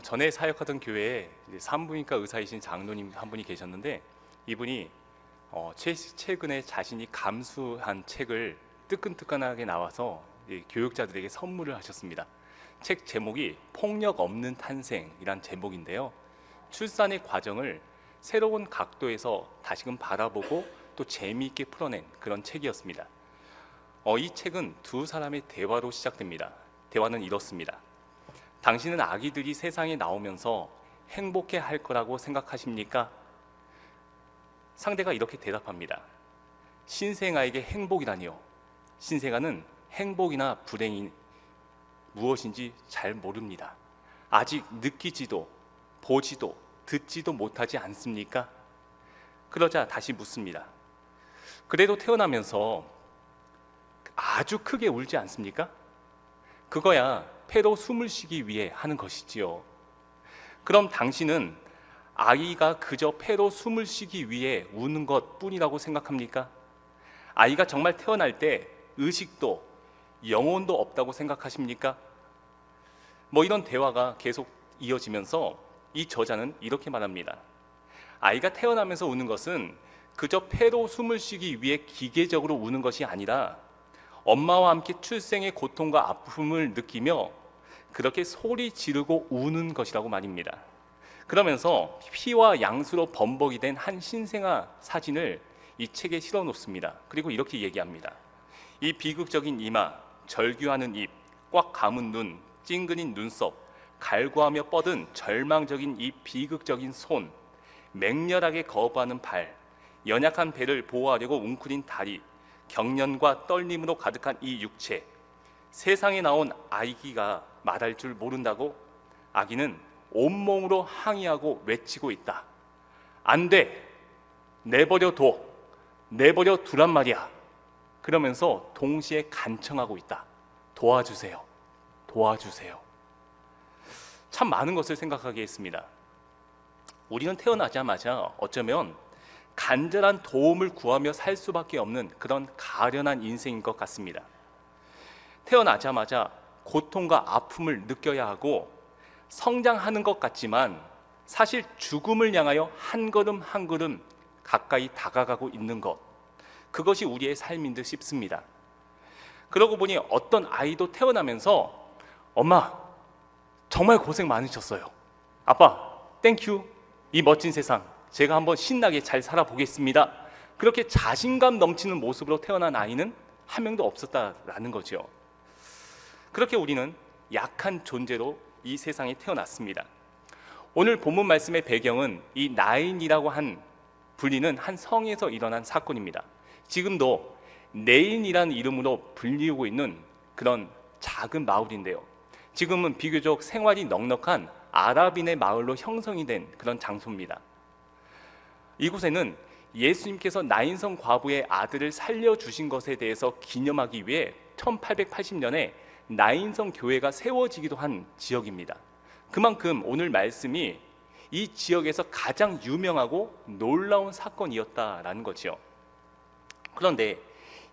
전에 사역하던 교회에 이제 산부인과 의사이신 장로님 한 분이 계셨는데, 이분이 최근에 자신이 감수한 책을 뜨끈뜨끈하게 나와서 교육자들에게 선물을 하셨습니다. 책 제목이 폭력 없는 탄생이란 제목인데요, 출산의 과정을 새로운 각도에서 다시금 바라보고 또 재미있게 풀어낸 그런 책이었습니다. 이 책은 두 사람의 대화로 시작됩니다. 대화는 이렇습니다. 당신은 아기들이 세상에 나오면서 행복해 할 거라고 생각하십니까? 상대가 이렇게 대답합니다. 신생아에게 행복이라니요. 신생아는 행복이나 불행이 무엇인지 잘 모릅니다. 아직 느끼지도 보지도 듣지도 못하지 않습니까? 그러자 다시 묻습니다. 그래도 태어나면서 아주 크게 울지 않습니까? 그거야 폐로 숨을 쉬기 위해 하는 것이지요. 그럼 당신은 아이가 그저 폐로 숨을 쉬기 위해 우는 것뿐이라고 생각합니까? 아이가 정말 태어날 때 의식도 영혼도 없다고 생각하십니까? 이런 대화가 계속 이어지면서 이 저자는 이렇게 말합니다. 아이가 태어나면서 우는 것은 그저 폐로 숨을 쉬기 위해 기계적으로 우는 것이 아니라 엄마와 함께 출생의 고통과 아픔을 느끼며 그렇게 소리 지르고 우는 것이라고 말입니다. 그러면서 피와 양수로 범벅이 된 한 신생아 사진을 이 책에 실어 놓습니다. 그리고 이렇게 얘기합니다. 이 비극적인 이마, 절규하는 입, 꽉 감은 눈, 찡그린 눈썹, 갈구하며 뻗은 절망적인 이 비극적인 손, 맹렬하게 거부하는 발, 연약한 배를 보호하려고 웅크린 다리, 경련과 떨림으로 가득한 이 육체, 세상에 나온 아기가 말할 줄 모른다고 아기는 온몸으로 항의하고 외치고 있다. 안 돼! 내버려 둬! 내버려 두란 말이야! 그러면서 동시에 간청하고 있다. 도와주세요. 도와주세요. 참 많은 것을 생각하게 했습니다. 우리는 태어나자마자 어쩌면 간절한 도움을 구하며 살 수밖에 없는 그런 가련한 인생인 것 같습니다. 태어나자마자 고통과 아픔을 느껴야 하고 성장하는 것 같지만 사실 죽음을 향하여 한 걸음 한 걸음 가까이 다가가고 있는 것, 그것이 우리의 삶인 듯 싶습니다. 그러고 보니 어떤 아이도 태어나면서 엄마 정말 고생 많으셨어요. 아빠 땡큐. 이 멋진 세상 제가 한번 신나게 잘 살아보겠습니다. 그렇게 자신감 넘치는 모습으로 태어난 아이는 한 명도 없었다라는 거죠. 그렇게 우리는 약한 존재로 이 세상에 태어났습니다. 오늘 본문 말씀의 배경은 이 나인이라고 불리는 한 성에서 일어난 사건입니다. 지금도 네인이라는 이름으로 불리우고 있는 그런 작은 마을인데요, 지금은 비교적 생활이 넉넉한 아랍인의 마을로 형성이 된 그런 장소입니다. 이곳에는 예수님께서 나인성 과부의 아들을 살려주신 것에 대해서 기념하기 위해 1880년에 나인성 교회가 세워지기도 한 지역입니다. 그만큼 오늘 말씀이 이 지역에서 가장 유명하고 놀라운 사건이었다라는 거죠. 그런데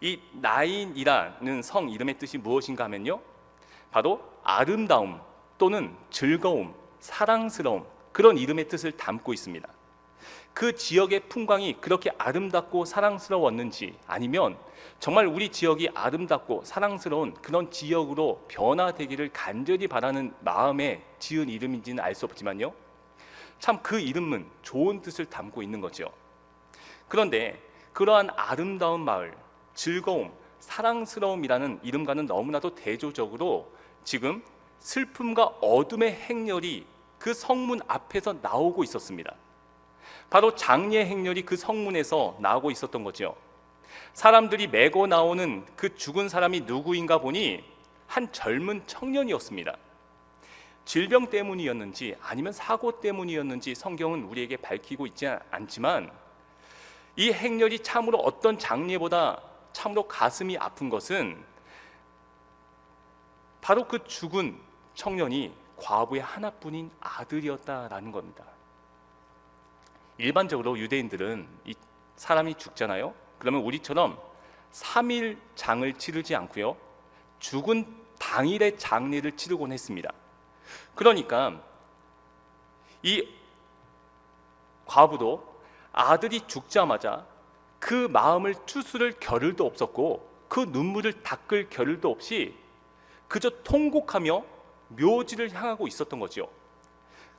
이 나인이라는 성 이름의 뜻이 무엇인가 하면요, 바로 아름다움 또는 즐거움, 사랑스러움, 그런 이름의 뜻을 담고 있습니다. 그 지역의 풍광이 그렇게 아름답고 사랑스러웠는지, 아니면 정말 우리 지역이 아름답고 사랑스러운 그런 지역으로 변화되기를 간절히 바라는 마음에 지은 이름인지는 알 수 없지만요, 참 그 이름은 좋은 뜻을 담고 있는 거죠. 그런데 그러한 아름다운 마을, 즐거움, 사랑스러움이라는 이름과는 너무나도 대조적으로 지금 슬픔과 어둠의 행렬이 그 성문 앞에서 나오고 있었습니다. 바로 장례 행렬이 그 성문에서 나오고 있었던 거죠. 사람들이 메고 나오는 그 죽은 사람이 누구인가 보니 한 젊은 청년이었습니다. 질병 때문이었는지 아니면 사고 때문이었는지 성경은 우리에게 밝히고 있지 않지만, 이 행렬이 참으로 어떤 장례보다 참으로 가슴이 아픈 것은 바로 그 죽은 청년이 과부의 하나뿐인 아들이었다라는 겁니다. 일반적으로 유대인들은 이 사람이 죽잖아요. 그러면 우리처럼 3일 장을 치르지 않고요, 죽은 당일의 장례를 치르곤 했습니다. 그러니까 이 과부도 아들이 죽자마자 그 마음을 추스를 겨를도 없었고 그 눈물을 닦을 겨를도 없이 그저 통곡하며 묘지를 향하고 있었던 거죠.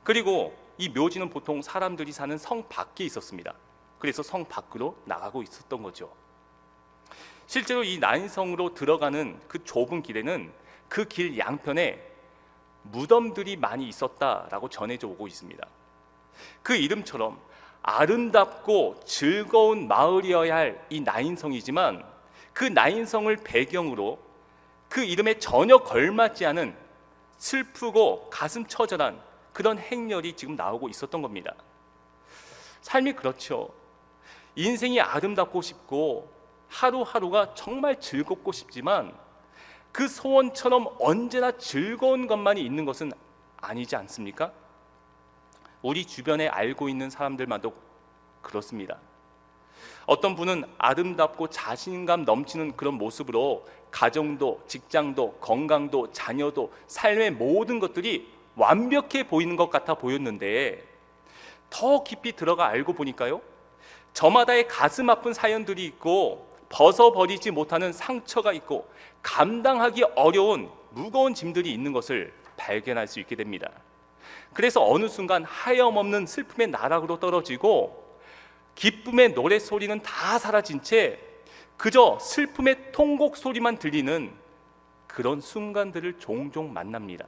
그리고 이 묘지는 보통 사람들이 사는 성 밖에 있었습니다. 그래서 성 밖으로 나가고 있었던 거죠. 실제로 이 나인성으로 들어가는 그 좁은 길에는 그 길 양편에 무덤들이 많이 있었다라고 전해져 오고 있습니다. 그 이름처럼 아름답고 즐거운 마을이어야 할 이 나인성이지만 그 나인성을 배경으로 그 이름에 전혀 걸맞지 않은 슬프고 가슴 처절한 그런 행렬이 지금 나오고 있었던 겁니다. 삶이 그렇죠. 인생이 아름답고 싶고 하루하루가 정말 즐겁고 싶지만 그 소원처럼 언제나 즐거운 것만이 있는 것은 아니지 않습니까? 우리 주변에 알고 있는 사람들만도 그렇습니다. 어떤 분은 아름답고 자신감 넘치는 그런 모습으로 가정도, 직장도, 건강도, 자녀도, 삶의 모든 것들이 완벽해 보이는 것 같아 보였는데 더 깊이 들어가 알고 보니까요, 저마다의 가슴 아픈 사연들이 있고 벗어버리지 못하는 상처가 있고 감당하기 어려운 무거운 짐들이 있는 것을 발견할 수 있게 됩니다. 그래서 어느 순간 하염없는 슬픔의 나락으로 떨어지고 기쁨의 노랫소리는 다 사라진 채 그저 슬픔의 통곡 소리만 들리는 그런 순간들을 종종 만납니다.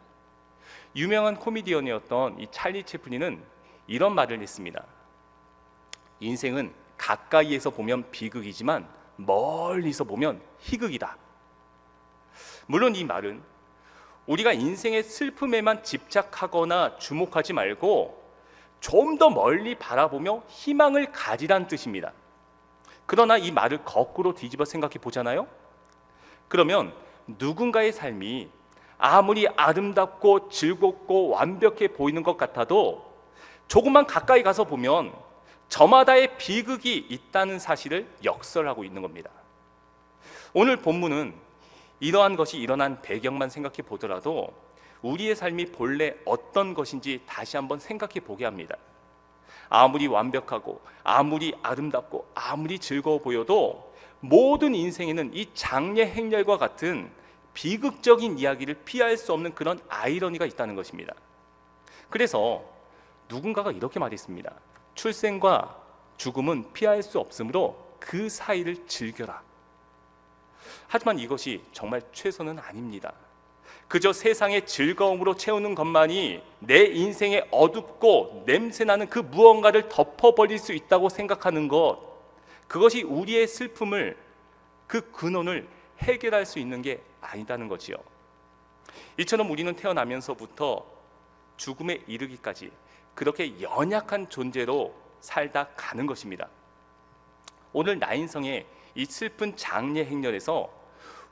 유명한 코미디언이었던 이 찰리 채플린은 이런 말을 했습니다. 인생은 가까이에서 보면 비극이지만 멀리서 보면 희극이다. 물론 이 말은 우리가 인생의 슬픔에만 집착하거나 주목하지 말고 좀 더 멀리 바라보며 희망을 가지란 뜻입니다. 그러나 이 말을 거꾸로 뒤집어 생각해 보잖아요. 그러면 누군가의 삶이 아무리 아름답고 즐겁고 완벽해 보이는 것 같아도 조금만 가까이 가서 보면 저마다의 비극이 있다는 사실을 역설하고 있는 겁니다. 오늘 본문은 이러한 것이 일어난 배경만 생각해 보더라도 우리의 삶이 본래 어떤 것인지 다시 한번 생각해 보게 합니다. 아무리 완벽하고 아무리 아름답고 아무리 즐거워 보여도 모든 인생에는 이 장래 행렬과 같은 비극적인 이야기를 피할 수 없는 그런 아이러니가 있다는 것입니다. 그래서 누군가가 이렇게 말했습니다. 출생과 죽음은 피할 수 없으므로 그 사이를 즐겨라. 하지만 이것이 정말 최선은 아닙니다. 그저 세상의 즐거움으로 채우는 것만이 내 인생의 어둡고 냄새나는 그 무언가를 덮어버릴 수 있다고 생각하는 것, 그것이 우리의 슬픔을, 그 근원을 해결할 수 있는 게 아니다는 거지요. 이처럼 우리는 태어나면서부터 죽음에 이르기까지 그렇게 연약한 존재로 살다 가는 것입니다. 오늘 나인성의 이 슬픈 장례 행렬에서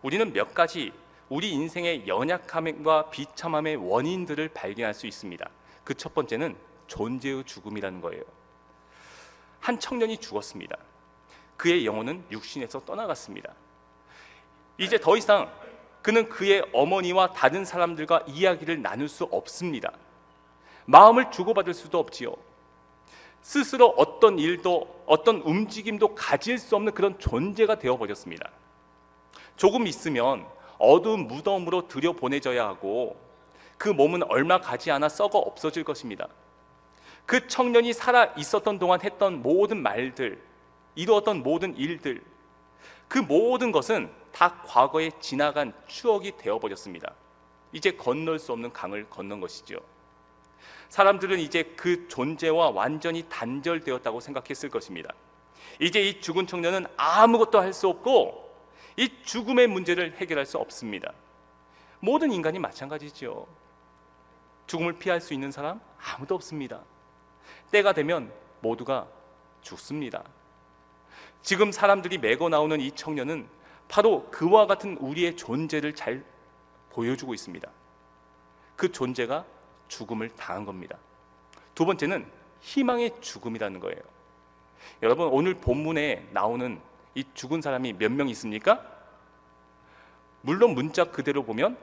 우리는 몇 가지 우리 인생의 연약함과 비참함의 원인들을 발견할 수 있습니다. 그 첫 번째는 존재의 죽음이라는 거예요. 한 청년이 죽었습니다. 그의 영혼은 육신에서 떠나갔습니다. 이제 더 이상 그는 그의 어머니와 다른 사람들과 이야기를 나눌 수 없습니다. 마음을 주고받을 수도 없지요. 스스로 어떤 일도 어떤 움직임도 가질 수 없는 그런 존재가 되어버렸습니다. 조금 있으면 어두운 무덤으로 들여보내져야 하고 그 몸은 얼마 가지 않아 썩어 없어질 것입니다. 그 청년이 살아 있었던 동안 했던 모든 말들, 이루었던 모든 일들, 그 모든 것은 다 과거에 지나간 추억이 되어버렸습니다. 이제 건널 수 없는 강을 건넌 것이죠. 사람들은 이제 그 존재와 완전히 단절되었다고 생각했을 것입니다. 이제 이 죽은 청년은 아무것도 할 수 없고 이 죽음의 문제를 해결할 수 없습니다. 모든 인간이 마찬가지죠. 죽음을 피할 수 있는 사람 아무도 없습니다. 때가 되면 모두가 죽습니다. 지금 사람들이 메고 나오는 이 청년은 바로 그와 같은 우리의 존재를 잘 보여주고 있습니다. 그 존재가 죽음을 당한 겁니다. 두 번째는 희망의 죽음이라는 거예요. 여러분, 오늘 본문에 나오는 이 죽은 사람이 몇 명 있습니까? 물론 문자 그대로 보면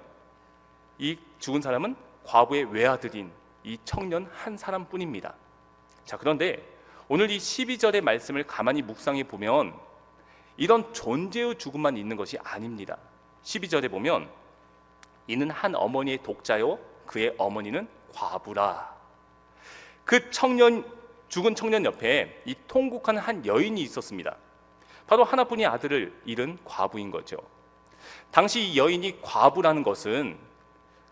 이 죽은 사람은 과부의 외아들인 이 청년 한 사람뿐입니다. 자, 그런데 오늘 이 12절의 말씀을 가만히 묵상해 보면 이런 존재의 죽음만 있는 것이 아닙니다. 12절에 보면 이는 한 어머니의 독자요 그의 어머니는 과부라. 그 죽은 청년 옆에 이 통곡하는 한 여인이 있었습니다. 바로 하나뿐인 아들을 잃은 과부인 거죠. 당시 이 여인이 과부라는 것은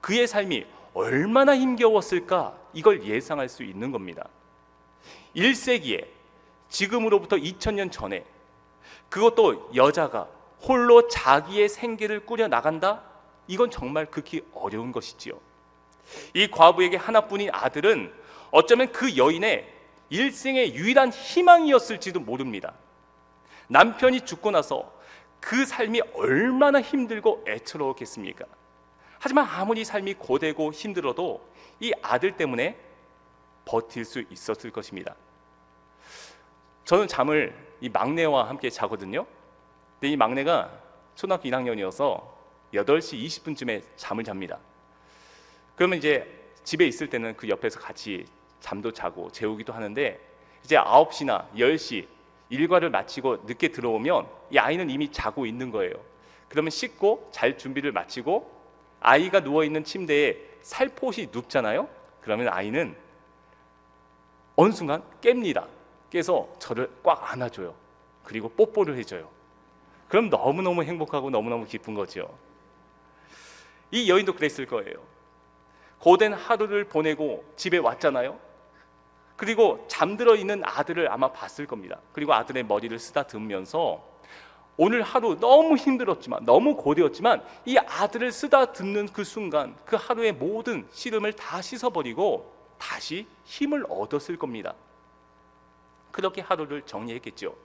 그의 삶이 얼마나 힘겨웠을까, 이걸 예상할 수 있는 겁니다. 1세기에 지금으로부터 2000년 전에, 그것도 여자가 홀로 자기의 생계를 꾸려 나간다? 이건 정말 극히 어려운 것이지요. 이 과부에게 하나뿐인 아들은 어쩌면 그 여인의 일생의 유일한 희망이었을지도 모릅니다. 남편이 죽고 나서 그 삶이 얼마나 힘들고 애처로웠겠습니까? 하지만 아무리 삶이 고되고 힘들어도 이 아들 때문에 버틸 수 있었을 것입니다. 저는 잠을 이 막내와 함께 자거든요. 근데 이 막내가 초등학교 1학년이어서 8시 20분쯤에 잠을 잡니다. 그러면 이제 집에 있을 때는 그 옆에서 같이 잠도 자고 재우기도 하는데, 이제 9시나 10시 일과를 마치고 늦게 들어오면 이 아이는 이미 자고 있는 거예요. 그러면 씻고 잘 준비를 마치고 아이가 누워있는 침대에 살포시 눕잖아요. 그러면 아이는 어느 순간 깹니다. 깨서 저를 꽉 안아줘요. 그리고 뽀뽀를 해줘요. 그럼 너무너무 행복하고 너무너무 기쁜 거죠. 이 여인도 그랬을 거예요. 고된 하루를 보내고 집에 왔잖아요. 그리고 잠들어 있는 아들을 아마 봤을 겁니다. 그리고 아들의 머리를 쓰다듬으면서 오늘 하루 너무 힘들었지만, 너무 고되었지만 이 아들을 쓰다듬는 그 순간 그 하루의 모든 시름을 다 씻어버리고 다시 힘을 얻었을 겁니다. 그렇게 하루를 정리했겠죠.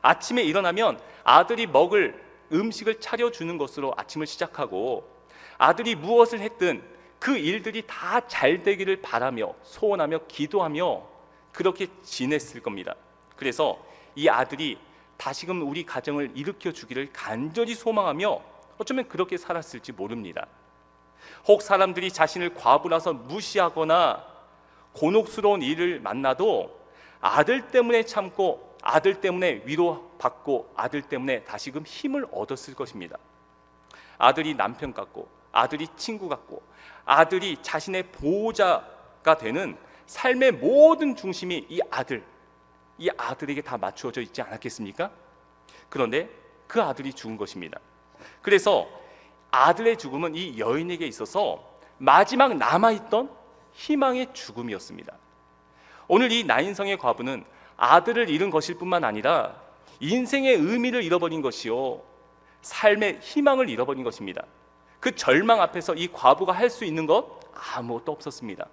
아침에 일어나면 아들이 먹을 음식을 차려주는 것으로 아침을 시작하고, 아들이 무엇을 했든 그 일들이 다 잘 되기를 바라며 소원하며 기도하며 그렇게 지냈을 겁니다. 그래서 이 아들이 다시금 우리 가정을 일으켜 주기를 간절히 소망하며 어쩌면 그렇게 살았을지 모릅니다. 혹 사람들이 자신을 과부라서 무시하거나 곤혹스러운 일을 만나도 아들 때문에 참고, 아들 때문에 위로받고, 아들 때문에 다시금 힘을 얻었을 것입니다. 아들이 남편 같고, 아들이 친구 같고, 아들이 자신의 보호자가 되는 삶의 모든 중심이 이 아들에게 다 맞추어져 있지 않았겠습니까? 그런데 그 아들이 죽은 것입니다. 그래서 아들의 죽음은 이 여인에게 있어서 마지막 남아있던 희망의 죽음이었습니다. 오늘 이 나인성의 과부는 아들을 잃은 것일 뿐만 아니라 인생의 의미를 잃어버린 것이요, 삶의 희망을 잃어버린 것입니다. 그 절망 앞에서 이 과부가 할 수 있는 것 아무것도 없었습니다.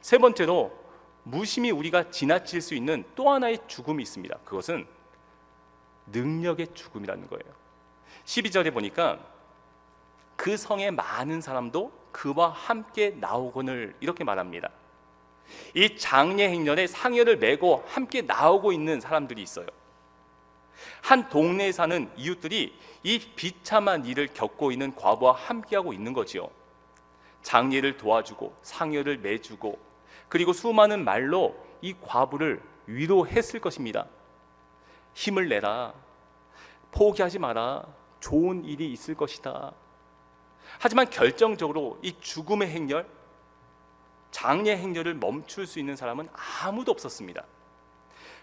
세 번째로 무심히 우리가 지나칠 수 있는 또 하나의 죽음이 있습니다. 그것은 능력의 죽음이라는 거예요. 12절에 보니까 그 성의 많은 사람도 그와 함께 나오거늘, 이렇게 말합니다. 이 장례 행렬에 상여를 메고 함께 나오고 있는 사람들이 있어요. 한 동네에 사는 이웃들이 이 비참한 일을 겪고 있는 과부와 함께하고 있는 거지요. 장례를 도와주고 상여를 매주고, 그리고 수많은 말로 이 과부를 위로했을 것입니다. 힘을 내라, 포기하지 마라, 좋은 일이 있을 것이다. 하지만 결정적으로 이 죽음의 행렬, 장례 행렬을 멈출 수 있는 사람은 아무도 없었습니다.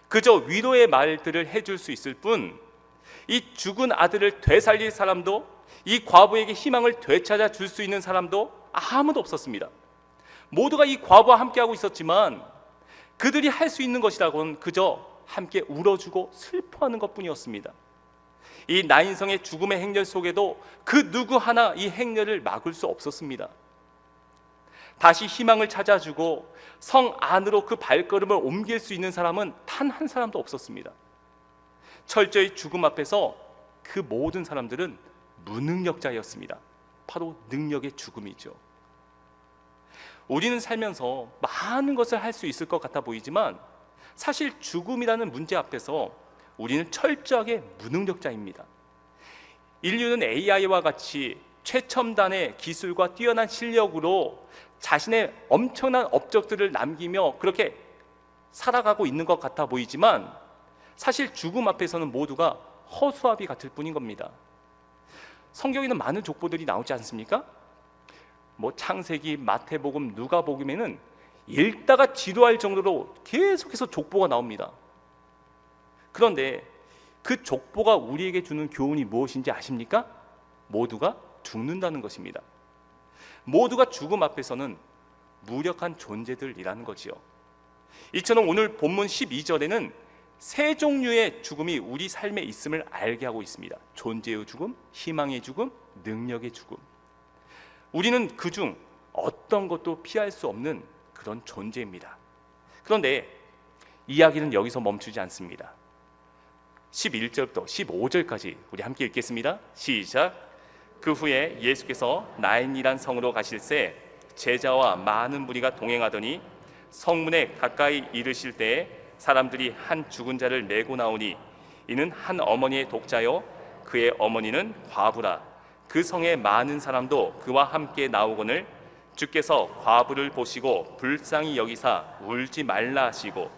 그저 위로의 말들을 해줄 수 있을 뿐, 이 죽은 아들을 되살릴 사람도, 이 과부에게 희망을 되찾아 줄 수 있는 사람도 아무도 없었습니다. 모두가 이 과부와 함께하고 있었지만 그들이 할 수 있는 것이라고는 그저 함께 울어주고 슬퍼하는 것뿐이었습니다. 이 나인성의 죽음의 행렬 속에도 그 누구 하나 이 행렬을 막을 수 없었습니다. 다시 희망을 찾아주고 성 안으로 그 발걸음을 옮길 수 있는 사람은 단 한 사람도 없었습니다. 철저히 죽음 앞에서 그 모든 사람들은 무능력자였습니다. 바로 능력의 죽음이죠. 우리는 살면서 많은 것을 할 수 있을 것 같아 보이지만 사실 죽음이라는 문제 앞에서 우리는 철저하게 무능력자입니다. 인류는 AI와 같이 최첨단의 기술과 뛰어난 실력으로 자신의 엄청난 업적들을 남기며 그렇게 살아가고 있는 것 같아 보이지만 사실 죽음 앞에서는 모두가 허수아비 같을 뿐인 겁니다. 성경에는 많은 족보들이 나오지 않습니까? 창세기, 마태복음, 누가복음에는 읽다가 지루할 정도로 계속해서 족보가 나옵니다. 그런데 그 족보가 우리에게 주는 교훈이 무엇인지 아십니까? 모두가 죽는다는 것입니다. 모두가 죽음 앞에서는 무력한 존재들이라는 거지요. 이처럼 오늘 본문 12절에는 세 종류의 죽음이 우리 삶에 있음을 알게 하고 있습니다. 존재의 죽음, 희망의 죽음, 능력의 죽음. 우리는 그중 어떤 것도 피할 수 없는 그런 존재입니다. 그런데 이야기는 여기서 멈추지 않습니다. 11절부터 15절까지 우리 함께 읽겠습니다. 시작. 그 후에 예수께서 나인이란 성으로 가실새 제자와 많은 무리가 동행하더니 성문에 가까이 이르실 때에 사람들이 한 죽은 자를 메고 나오니 이는 한 어머니의 독자요 그의 어머니는 과부라. 그 성에 많은 사람도 그와 함께 나오거늘 주께서 과부를 보시고 불쌍히 여기사 울지 말라 하시고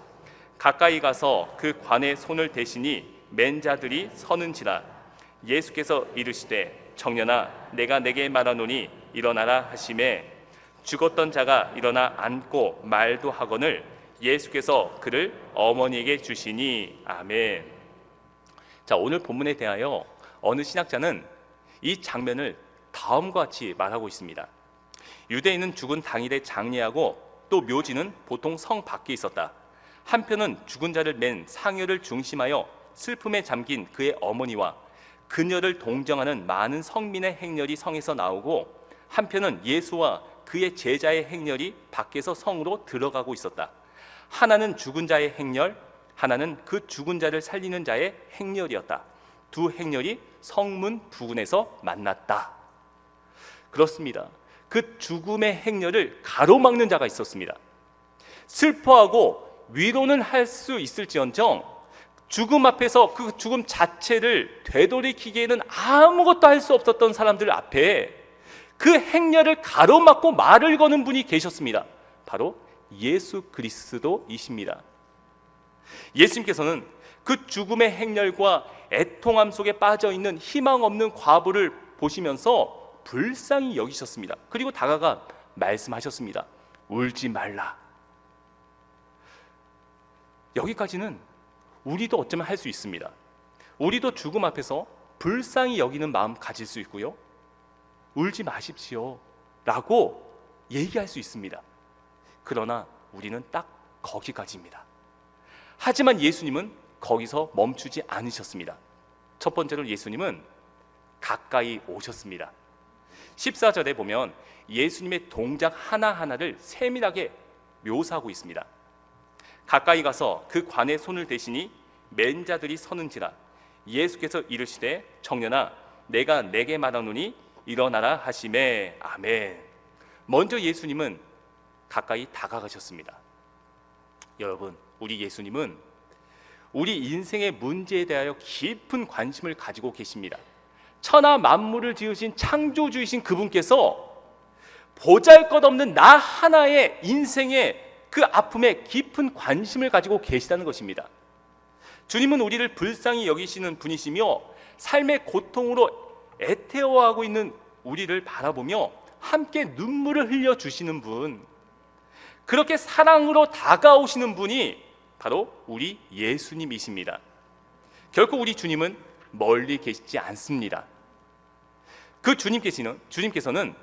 가까이 가서 그 관에 손을 대시니 맨 자들이 서는지라. 예수께서 이르시되 청년아 내가 내게 말하노니 일어나라 하시매 죽었던 자가 일어나 앉고 말도 하거늘 예수께서 그를 어머니에게 주시니. 아멘. 자, 오늘 본문에 대하여 어느 신학자는 이 장면을 다음과 같이 말하고 있습니다. 유대인은 죽은 당일에 장례하고 또 묘지는 보통 성 밖에 있었다. 한편은 죽은 자를 맨 상여를 중심하여 슬픔에 잠긴 그의 어머니와 그녀를 동정하는 많은 성민의 행렬이 성에서 나오고 한편은 예수와 그의 제자의 행렬이 밖에서 성으로 들어가고 있었다. 하나는 죽은 자의 행렬, 하나는 그 죽은 자를 살리는 자의 행렬이었다. 두 행렬이 성문 부근에서 만났다. 그렇습니다. 그 죽음의 행렬을 가로막는 자가 있었습니다. 슬퍼하고 위로는 할 수 있을지언정 죽음 앞에서 그 죽음 자체를 되돌이키기에는 아무것도 할 수 없었던 사람들 앞에 그 행렬을 가로막고 말을 거는 분이 계셨습니다. 바로 예수 그리스도이십니다. 예수님께서는 그 죽음의 행렬과 애통함 속에 빠져있는 희망 없는 과부를 보시면서 불쌍히 여기셨습니다. 그리고 다가가 말씀하셨습니다. 울지 말라. 여기까지는 우리도 어쩌면 할 수 있습니다. 우리도 죽음 앞에서 불쌍히 여기는 마음 가질 수 있고요, 울지 마십시오 라고 얘기할 수 있습니다. 그러나 우리는 딱 거기까지입니다. 하지만 예수님은 거기서 멈추지 않으셨습니다. 첫 번째로 예수님은 가까이 오셨습니다. 14절에 보면 예수님의 동작 하나하나를 세밀하게 묘사하고 있습니다. 가까이 가서 그 관에 손을 대시니 맨 자들이 서는지라. 예수께서 이르시되 청년아 내가 내게 말하노니 일어나라 하시매. 아멘. 먼저 예수님은 가까이 다가가셨습니다. 여러분, 우리 예수님은 우리 인생의 문제에 대하여 깊은 관심을 가지고 계십니다. 천하 만물을 지으신 창조주이신 그분께서 보잘것없는 나 하나의 인생의 그 아픔에 깊은 관심을 가지고 계시다는 것입니다. 주님은 우리를 불쌍히 여기시는 분이시며 삶의 고통으로 애태워하고 있는 우리를 바라보며 함께 눈물을 흘려주시는 분, 그렇게 사랑으로 다가오시는 분이 바로 우리 예수님이십니다. 결코 우리 주님은 멀리 계시지 않습니다. 그 주님께서는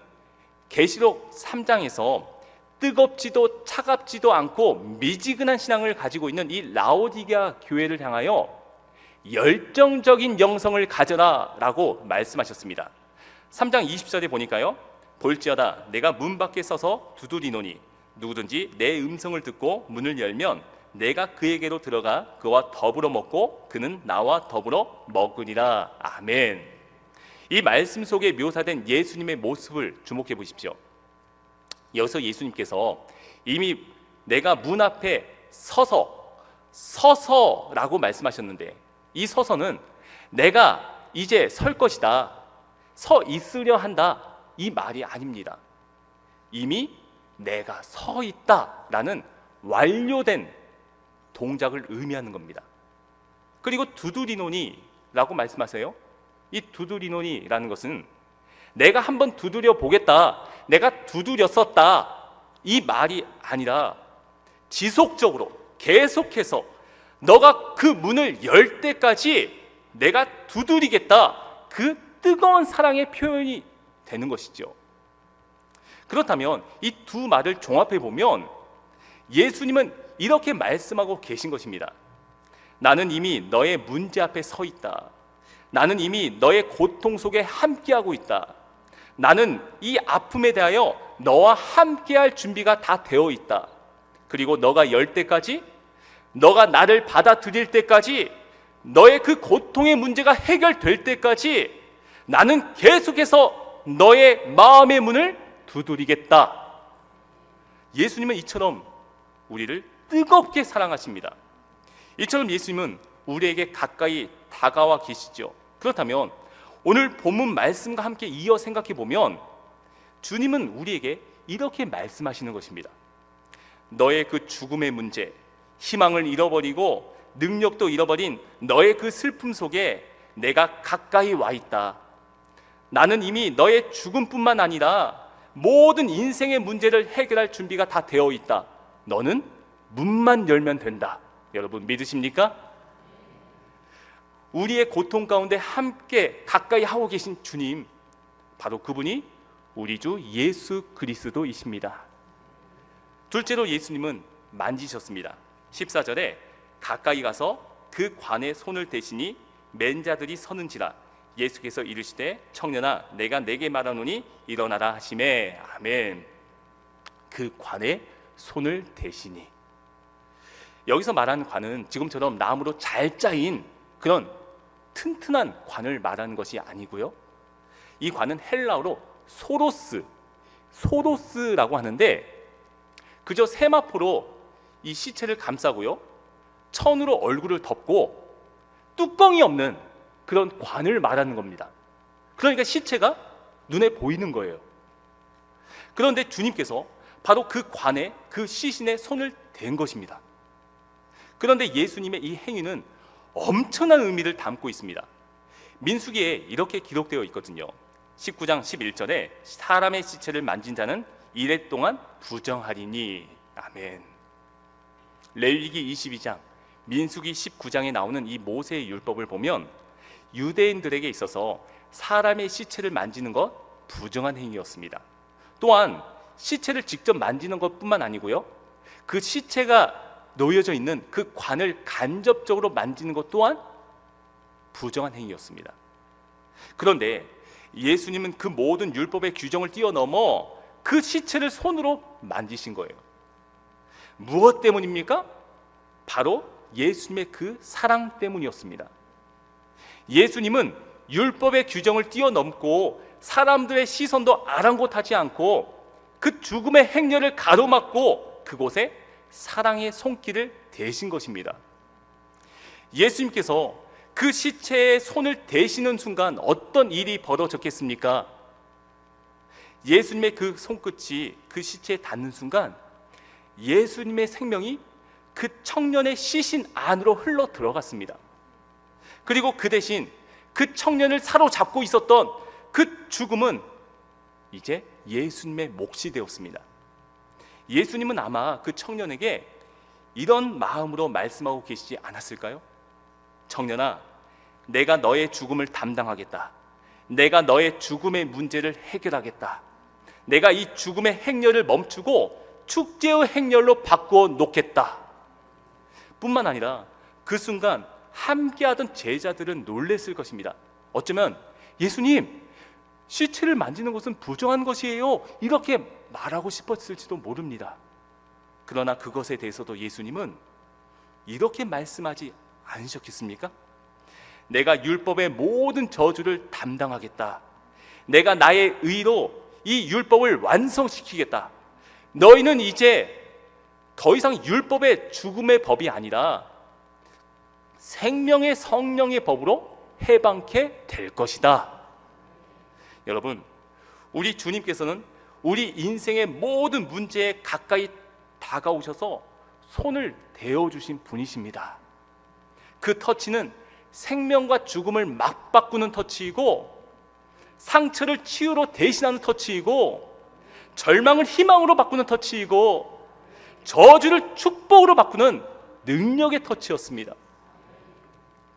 계시록 3장에서 뜨겁지도 차갑지도 않고 미지근한 신앙을 가지고 있는 이 라오디게아 교회를 향하여 열정적인 영성을 가져라 라고 말씀하셨습니다. 3장 20절에 보니까요, 볼지어다 내가 문 밖에 서서 두드리노니 누구든지 내 음성을 듣고 문을 열면 내가 그에게로 들어가 그와 더불어 먹고 그는 나와 더불어 먹으리라. 아멘. 이 말씀 속에 묘사된 예수님의 모습을 주목해 보십시오. 여기서 예수님께서 이미 내가 문 앞에 서서라고 말씀하셨는데, 이 서서는 내가 이제 설 것이다, 서 있으려 한다, 이 말이 아닙니다. 이미 내가 서 있다라는 완료된 동작을 의미하는 겁니다. 그리고 두드리노니라고 말씀하세요. 이 두드리노니라는 것은 내가 한번 두드려 보겠다, 내가 두드렸었다, 이 말이 아니라 지속적으로 계속해서 너가 그 문을 열 때까지 내가 두드리겠다, 그 뜨거운 사랑의 표현이 되는 것이죠. 그렇다면 이 두 말을 종합해 보면 예수님은 이렇게 말씀하고 계신 것입니다. 나는 이미 너의 문제 앞에 서 있다. 나는 이미 너의 고통 속에 함께하고 있다. 나는 이 아픔에 대하여 너와 함께할 준비가 다 되어 있다. 그리고 너가 열 때까지, 너가 나를 받아들일 때까지, 너의 그 고통의 문제가 해결될 때까지 나는 계속해서 너의 마음의 문을 두드리겠다. 예수님은 이처럼 우리를 뜨겁게 사랑하십니다. 이처럼 예수님은 우리에게 가까이 다가와 계시죠. 그렇다면 오늘 본문 말씀과 함께 이어 생각해 보면 주님은 우리에게 이렇게 말씀하시는 것입니다. 너의 그 죽음의 문제, 희망을 잃어버리고 능력도 잃어버린 너의 그 슬픔 속에 내가 가까이 와 있다. 나는 이미 너의 죽음뿐만 아니라 모든 인생의 문제를 해결할 준비가 다 되어 있다. 너는 문만 열면 된다. 여러분 믿으십니까? 우리의 고통 가운데 함께 가까이 하고 계신 주님, 바로 그분이 우리 주 예수 그리스도이십니다. 둘째로 예수님은 만지셨습니다. 14절에 가까이 가서 그 관에 손을 대시니 맨 자들이 서는지라. 예수께서 이르시되 청년아 내가 내게 말하노니 일어나라 하시매. 아멘. 그 관에 손을 대시니, 여기서 말하는 관은 지금처럼 나무로 잘 짜인 그런 튼튼한 관을 말하는 것이 아니고요, 이 관은 헬라어로 소로스라고 하는데 그저 세마포로 이 시체를 감싸고요, 천으로 얼굴을 덮고 뚜껑이 없는 그런 관을 말하는 겁니다. 그러니까 시체가 눈에 보이는 거예요. 그런데 주님께서 바로 그 관에, 그 시신에 손을 댄 것입니다. 그런데 예수님의 이 행위는 엄청난 의미를 담고 있습니다. 민수기에 이렇게 기록되어 있거든요. 19장 11절에 사람의 시체를 만진 자는 이래 동안 부정하리니. 아멘. 레위기 22장, 민수기 19장에 나오는 이 모세의 율법을 보면 유대인들에게 있어서 사람의 시체를 만지는 것 부정한 행위였습니다. 또한 시체를 직접 만지는 것뿐만 아니고요, 그 시체가 놓여져 있는 그 관을 간접적으로 만지는 것 또한 부정한 행위였습니다. 그런데 예수님은 그 모든 율법의 규정을 뛰어넘어 그 시체를 손으로 만지신 거예요. 무엇 때문입니까? 바로 예수님의 그 사랑 때문이었습니다. 예수님은 율법의 규정을 뛰어넘고 사람들의 시선도 아랑곳하지 않고 그 죽음의 행렬을 가로막고 그곳에 사랑의 손길을 대신 것입니다. 예수님께서 그 시체에 손을 대시는 순간 어떤 일이 벌어졌겠습니까? 예수님의 그 손끝이 그 시체에 닿는 순간 예수님의 생명이 그 청년의 시신 안으로 흘러 들어갔습니다. 그리고 그 대신 그 청년을 사로잡고 있었던 그 죽음은 이제 예수님의 몫이 되었습니다. 예수님은 아마 그 청년에게 이런 마음으로 말씀하고 계시지 않았을까요? 청년아, 내가 너의 죽음을 담당하겠다. 내가 너의 죽음의 문제를 해결하겠다. 내가 이 죽음의 행렬을 멈추고 축제의 행렬로 바꾸어 놓겠다. 뿐만 아니라 그 순간 함께하던 제자들은 놀랬을 것입니다. 어쩌면 예수님, 시체를 만지는 것은 부정한 것이에요, 이렇게 말하고 싶었을지도 모릅니다. 그러나 그것에 대해서도 예수님은 이렇게 말씀하지 않으셨겠습니까? 내가 율법의 모든 저주를 담당하겠다. 내가 나의 의로 이 율법을 완성시키겠다. 너희는 이제 더 이상 율법의 죽음의 법이 아니라 생명의 성령의 법으로 해방케 될 것이다. 여러분, 우리 주님께서는 우리 인생의 모든 문제에 가까이 다가오셔서 손을 대어주신 분이십니다. 그 터치는 생명과 죽음을 맞바꾸는 터치이고, 상처를 치유로 대신하는 터치이고, 절망을 희망으로 바꾸는 터치이고, 저주를 축복으로 바꾸는 능력의 터치였습니다.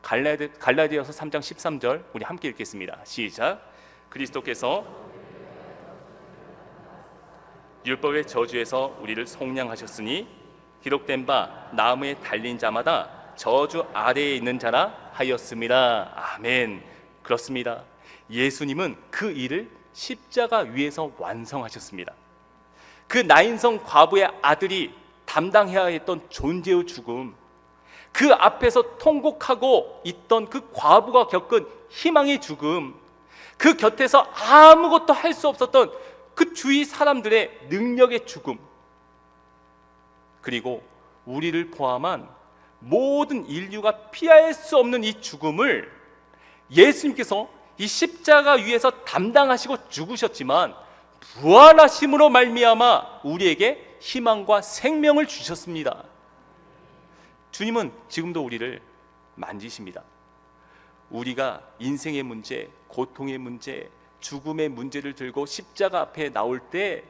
갈라디아서 3장 13절 우리 함께 읽겠습니다. 시작. 그리스도께서 율법의 저주에서 우리를 속량하셨으니 기록된 바 나무에 달린 자마다 저주 아래에 있는 자라 하였습니다. 아멘. 그렇습니다. 예수님은 그 일을 십자가 위에서 완성하셨습니다. 그 나인성 과부의 아들이 담당해야 했던 존재의 죽음, 그 앞에서 통곡하고 있던 그 과부가 겪은 희망의 죽음, 그 곁에서 아무것도 할 수 없었던 그 주위 사람들의 능력의 죽음, 그리고 우리를 포함한 모든 인류가 피할 수 없는 이 죽음을 예수님께서 이 십자가 위에서 담당하시고 죽으셨지만 부활하심으로 말미암아 우리에게 희망과 생명을 주셨습니다. 주님은 지금도 우리를 만지십니다. 우리가 인생의 문제, 고통의 문제, 죽음의 문제를 들고 십자가 앞에 나올 때,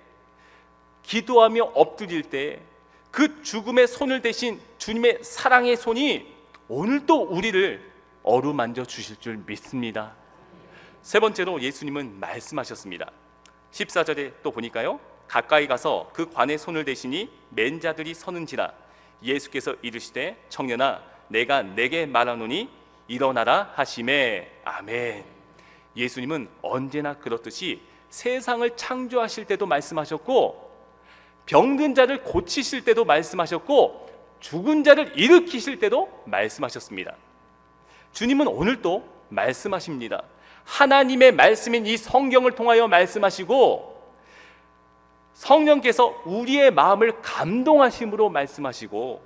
기도하며 엎드릴 때 그 죽음의 손을 대신 주님의 사랑의 손이 오늘도 우리를 어루만져 주실 줄 믿습니다. 세 번째로 예수님은 말씀하셨습니다. 14절에 또 보니까요, 가까이 가서 그 관의 손을 대시니 맨 자들이 서는지라. 예수께서 이르시되 청년아 내가 내게 말하노니 일어나라 하시매. 아멘. 예수님은 언제나 그렇듯이 세상을 창조하실 때도 말씀하셨고, 병든 자를 고치실 때도 말씀하셨고, 죽은 자를 일으키실 때도 말씀하셨습니다. 주님은 오늘도 말씀하십니다. 하나님의 말씀인 이 성경을 통하여 말씀하시고, 성령께서 우리의 마음을 감동하심으로 말씀하시고,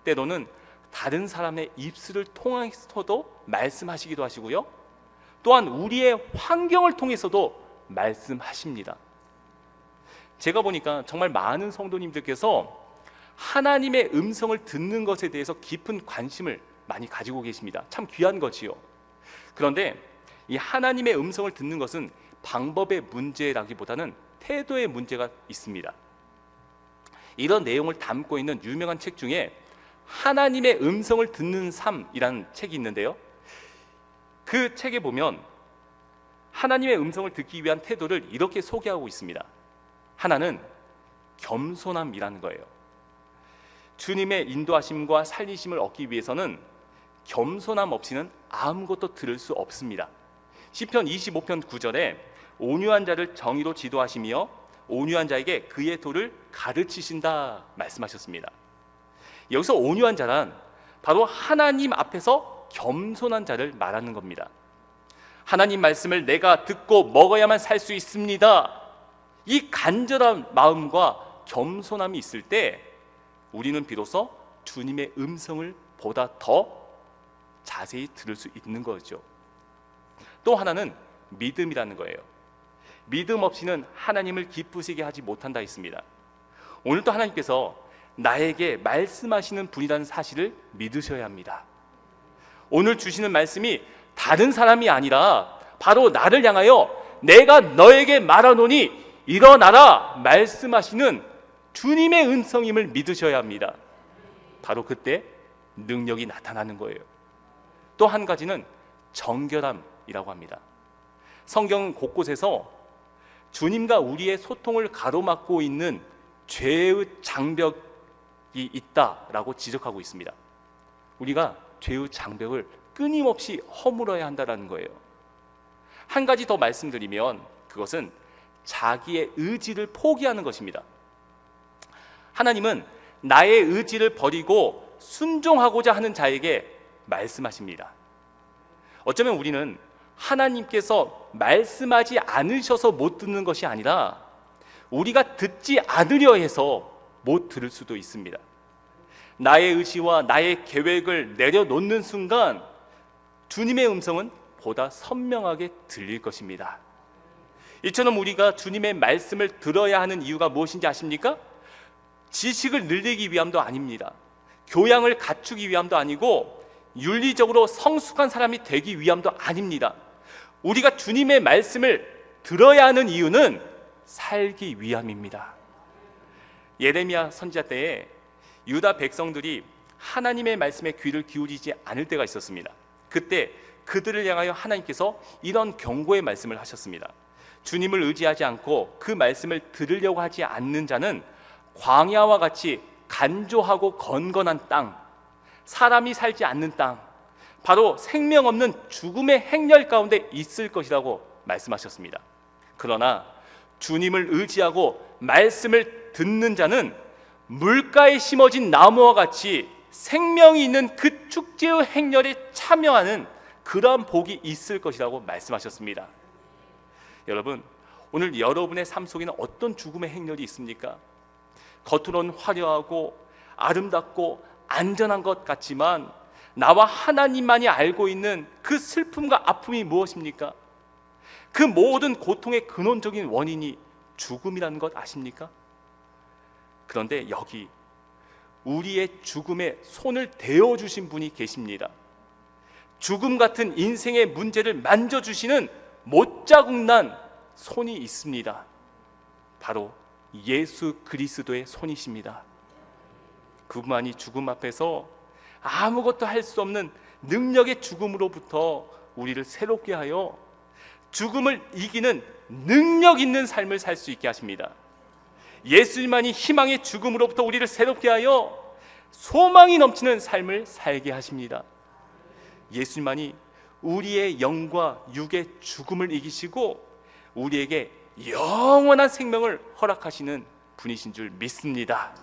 때로는 다른 사람의 입술을 통해서도 말씀하시기도 하시고요, 또한 우리의 환경을 통해서도 말씀하십니다. 제가 보니까 정말 많은 성도님들께서 하나님의 음성을 듣는 것에 대해서 깊은 관심을 많이 가지고 계십니다. 참 귀한 거지요. 그런데 이 하나님의 음성을 듣는 것은 방법의 문제라기보다는 태도의 문제가 있습니다. 이런 내용을 담고 있는 유명한 책 중에 하나님의 음성을 듣는 삶이라는 책이 있는데요, 그 책에 보면 하나님의 음성을 듣기 위한 태도를 이렇게 소개하고 있습니다. 하나는 겸손함이라는 거예요. 주님의 인도하심과 살리심을 얻기 위해서는 겸손함 없이는 아무것도 들을 수 없습니다. 시편 25편 9절에 온유한 자를 정의로 지도하시며 온유한 자에게 그의 도를 가르치신다 말씀하셨습니다. 여기서 온유한 자란 바로 하나님 앞에서 겸손한 자를 말하는 겁니다. 하나님 말씀을 내가 듣고 먹어야만 살 수 있습니다, 이 간절한 마음과 겸손함이 있을 때 우리는 비로소 주님의 음성을 보다 더 자세히 들을 수 있는 거죠. 또 하나는 믿음이라는 거예요. 믿음 없이는 하나님을 기쁘시게 하지 못한다 했습니다. 오늘도 하나님께서 나에게 말씀하시는 분이라는 사실을 믿으셔야 합니다. 오늘 주시는 말씀이 다른 사람이 아니라 바로 나를 향하여 내가 너에게 말하노니 일어나라 말씀하시는 주님의 음성임을 믿으셔야 합니다. 바로 그때 능력이 나타나는 거예요. 또 한 가지는 정결함이라고 합니다. 성경 곳곳에서 주님과 우리의 소통을 가로막고 있는 죄의 장벽이 있다라고 지적하고 있습니다. 우리가 죄의 장벽을 끊임없이 허물어야 한다는 거예요. 한 가지 더 말씀드리면 그것은 자기의 의지를 포기하는 것입니다. 하나님은 나의 의지를 버리고 순종하고자 하는 자에게 말씀하십니다. 어쩌면 우리는 하나님께서 말씀하지 않으셔서 못 듣는 것이 아니라 우리가 듣지 않으려 해서 못 들을 수도 있습니다. 나의 의지와 나의 계획을 내려놓는 순간 주님의 음성은 보다 선명하게 들릴 것입니다. 이처럼 우리가 주님의 말씀을 들어야 하는 이유가 무엇인지 아십니까? 지식을 늘리기 위함도 아닙니다. 교양을 갖추기 위함도 아니고 윤리적으로 성숙한 사람이 되기 위함도 아닙니다. 우리가 주님의 말씀을 들어야 하는 이유는 살기 위함입니다. 예레미야 선지자 때에 유다 백성들이 하나님의 말씀에 귀를 기울이지 않을 때가 있었습니다. 그때 그들을 향하여 하나님께서 이런 경고의 말씀을 하셨습니다. 주님을 의지하지 않고 그 말씀을 들으려고 하지 않는 자는 광야와 같이 간조하고 건건한 땅, 사람이 살지 않는 땅, 바로 생명 없는 죽음의 행렬 가운데 있을 것이라고 말씀하셨습니다. 그러나 주님을 의지하고 말씀을 듣는 자는 물가에 심어진 나무와 같이 생명이 있는 그 축제의 행렬에 참여하는 그러한 복이 있을 것이라고 말씀하셨습니다. 여러분, 오늘 여러분의 삶 속에는 어떤 죽음의 행렬이 있습니까? 겉으로는 화려하고 아름답고 안전한 것 같지만 나와 하나님만이 알고 있는 그 슬픔과 아픔이 무엇입니까? 그 모든 고통의 근원적인 원인이 죽음이라는 것 아십니까? 그런데 여기 우리의 죽음에 손을 대어주신 분이 계십니다. 죽음 같은 인생의 문제를 만져주시는 못자국난 손이 있습니다. 바로 예수 그리스도의 손이십니다. 그분만이 죽음 앞에서 아무것도 할 수 없는 능력의 죽음으로부터 우리를 새롭게 하여 죽음을 이기는 능력 있는 삶을 살 수 있게 하십니다. 예수님만이 희망의 죽음으로부터 우리를 새롭게 하여 소망이 넘치는 삶을 살게 하십니다. 예수님만이 우리의 영과 육의 죽음을 이기시고 우리에게 영원한 생명을 허락하시는 분이신 줄 믿습니다.